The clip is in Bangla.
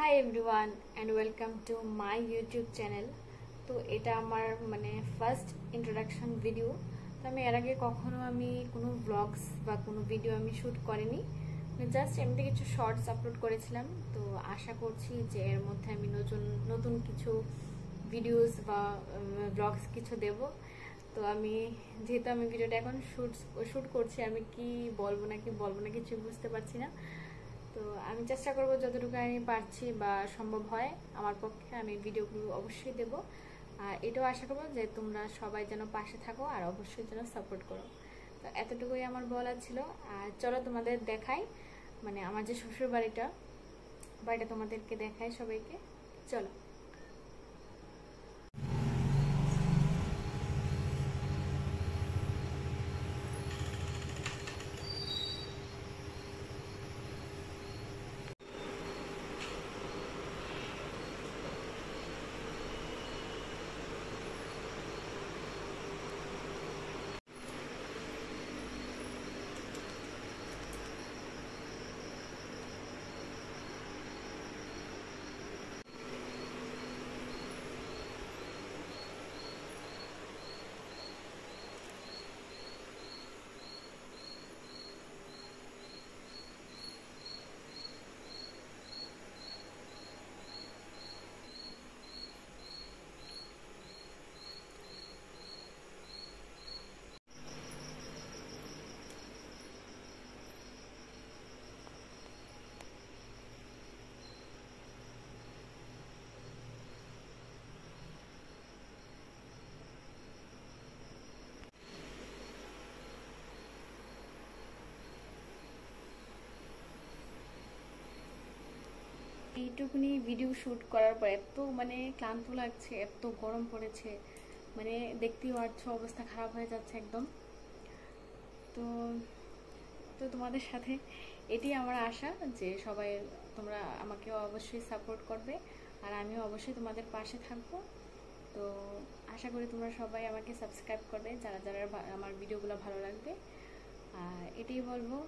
Hi everyone and welcome to my YouTube channel. তো এটা আমার ফার্স্ট ইন্ট্রোডাকশন ভিডিও। তো আমি এর আগে কখনো কোনো ব্লগস বা কোনো ভিডিও শ্যুট করিনি, জাস্ট এমনি কিছু শর্টস আপলোড করেছিলাম। তো আশা করছি যে এর মধ্যে আমি নতুন নতুন কিছু ভিডিওস বা ব্লগস কিছু দেব। তো যেহেতু ভিডিওটা এখন শ্যুট করছি, আমি কি বলবো না কিছু বুঝতে পারছি না। তো আমি চেষ্টা করব যতটুকু আমি পারছি বা সম্ভব হয় আমার পক্ষে, আমি ভিডিওগুলো অবশ্যই দেব। আর এটাও আশা করবো যে তোমরা সবাই যেন পাশে থাকো আর অবশ্যই যেন সাপোর্ট করো। তো এতটুকুই আমার বলা ছিল। আর চলো তোমাদের দেখাই আমার যে শ্বশুর বাড়িটা তোমাদেরকে দেখাই সবাইকে। চলো। এইটুকুনি ভিডিও শ্যুট করার পর এত ক্লান্ত লাগছে, এত গরম পড়েছে, দেখতেই পাচ্ছ অবস্থা খারাপ হয়ে যাচ্ছে একদম। তো তো তোমাদের সাথে এটি আমার আশা যে সবাই তোমরা আমাকে অবশ্যই সাপোর্ট করবে আর আমিও অবশ্যই তোমাদের পাশে থাকবো। তো আশা করি তোমরা সবাই আমাকে সাবস্ক্রাইব করবে যারা যারা আমার ভিডিওগুলো ভালো লাগবে। আর এটাই বলবো।